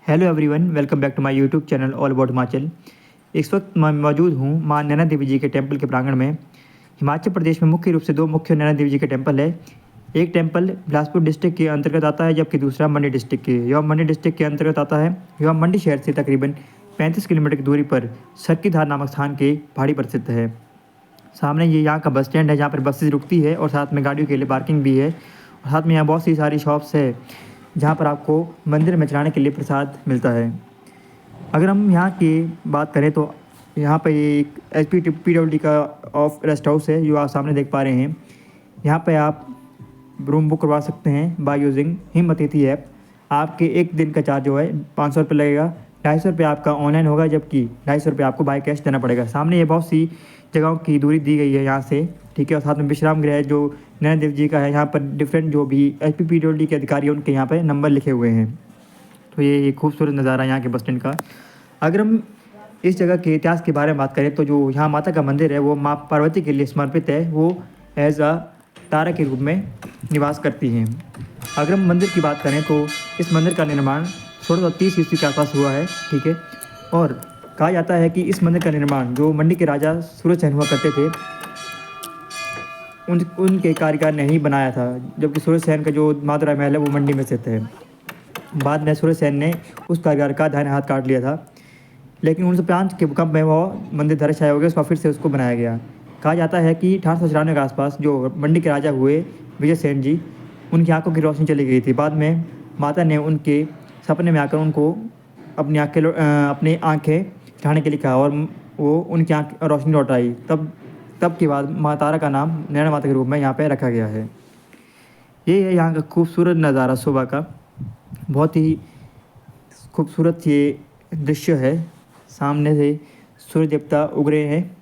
Hello everyone, welcome back to my YouTube channel all about Himachal. इस वक्त मैं मौजूद हूँ मां नैना देवी जी के टेंपल के प्रांगण में। हिमाचल प्रदेश में मुख्य रूप से दो मुख्य नैना देवी जी के टेंपल है। एक टेंपल बिलासपुर डिस्ट्रिक्ट के अंतर्गत आता है, जबकि दूसरा मंडी डिस्ट्रिक्ट के यह मंडी डिस्ट्रिक्ट के अंतर्गत आता है। यह मंडी शहर से तकरीबन 35 किलोमीटर की दूरी पर सरकीधार नामक स्थान के पहाड़ी पर स्थित है। सामने ये यहाँ का बस स्टैंड है, जहाँ पर बसेज रुकती है और साथ में गाड़ियों के लिए पार्किंग भी है। और साथ में यहाँ बहुत सी सारी शॉप्स है, जहाँ पर आपको मंदिर में चढ़ाने के लिए प्रसाद मिलता है। अगर हम यहाँ की बात करें तो यहाँ पर एक PWD का ऑफ रेस्ट हाउस है, जो आप सामने देख पा रहे हैं। यहाँ पे आप रूम बुक करवा सकते हैं बाय यूजिंग हिम अतिथि ऐप। आपके एक दिन का चार्ज जो है 500 रुपये लगेगा। 250 रुपये आपका ऑनलाइन होगा, जबकि 250 रुपये आपको बाय कैश देना पड़ेगा। सामने ये बहुत सी जगहों की दूरी दी गई है यहाँ से, ठीक है। और साथ में विश्राम गृह जो नैना देवी जी का है, यहाँ पर डिफरेंट जो भी PWD के अधिकारी हैं उनके यहाँ पर नंबर लिखे हुए हैं। तो ये खूबसूरत नज़ारा यहाँ के बस स्टैंड का। अगर हम इस जगह के इतिहास के बारे में बात करें तो जो यहाँ माता का मंदिर है वो माँ पार्वती के लिए समर्पित है। वो एज अ तारा के रूप में निवास करती हैं। अगर हम मंदिर की बात करें तो इस मंदिर का निर्माण 1630 ईस्वी के आसपास हुआ है, ठीक है। और कहा जाता है कि इस मंदिर का निर्माण जो मंडी के राजा सूरजसेन हुआ करते थे, उनके कारीगर ने ही बनाया था, जबकि सूरजसेन का जो माधुराय महल है वो मंडी में स्थित है। बाद में सूरजसेन ने उस कारीगर का दाहिना हाथ काट लिया था, लेकिन 1905 के भूकंप में वो मंदिर धराशायी हो गया। उसका फिर से उसको बनाया गया। कहा जाता है कि 1894 के आसपास जो मंडी के राजा हुए विजय सेन जी, उनकी आंखों की रोशनी चली गई थी। बाद में माता ने उनके सपने में आकर उनको अपनी आँखें चढ़ाने के लिए कहा और वो उनकी आँख रोशनी लौट आई। तब के बाद माँ तारा का नाम नैना माता के रूप में यहाँ पर रखा गया है। ये है यहाँ का खूबसूरत नज़ारा सुबह का। बहुत ही खूबसूरत ये दृश्य है। सामने से सूर्य देवता उग रहे हैं।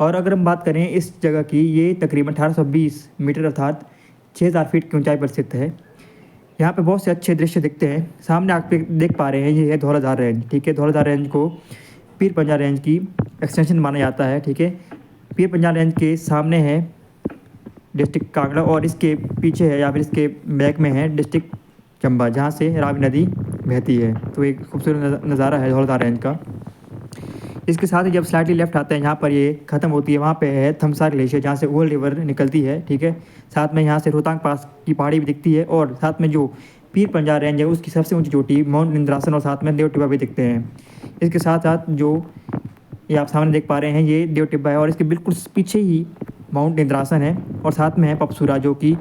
और अगर हम बात करें इस जगह की, ये तकरीबन 1820 मीटर अर्थात 6000 फीट की ऊंचाई पर स्थित है। यहाँ पे बहुत से अच्छे दृश्य दिखते हैं। सामने आप देख पा रहे हैं, ये है धौलाधार रेंज, ठीक है। धौलाधार रेंज को पीर पंजाल रेंज की एक्सटेंशन माना जाता है, ठीक है। पीर पंजाल रेंज के सामने है डिस्ट्रिक्ट कांगड़ा और इसके पीछे है या फिर इसके बैक में है डिस्ट्रिक्ट चंबा, जहाँ से रावी नदी बहती है। तो एक खूबसूरत नज़ारा है धौलाधार रेंज का। इसके साथ ही जब स्लाइटली लेफ्ट आते हैं, यहाँ पर ये ख़त्म होती है, वहाँ पे है थमसार ग्लेशियर, जहाँ से ओल रिवर निकलती है, ठीक है। साथ में यहाँ से रोहतांग पास की पहाड़ी भी दिखती है और साथ में जो पीर पंजाल रेंज है उसकी सबसे ऊंची चोटी माउंट इंद्रासन और साथ में देव टिब्बा भी दिखते हैं। इसके साथ साथ जो ये आप सामने देख पा रहे हैं, ये देव टिब्बा है और इसके बिल्कुल पीछे ही माउंट इंद्रासन है और साथ में है पपसूरा, जो कि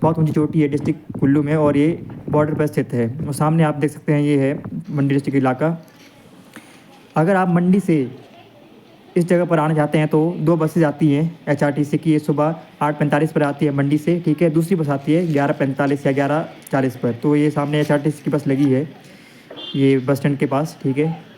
बहुत ऊंची चोटी है डिस्ट्रिक्ट कुल्लू में और ये बॉर्डर पर स्थित है। और सामने आप देख सकते हैं, ये है मंडी डिस्ट्रिक्ट इलाका। अगर आप मंडी से इस जगह पर आना चाहते हैं तो दो बसेज आती हैं HRTC की। ये सुबह 8:45 पर आती है मंडी से, ठीक है। दूसरी बस आती है 11:45 या 11:40 पर। तो ये सामने HRTC की बस लगी है ये बस स्टैंड के पास, ठीक है।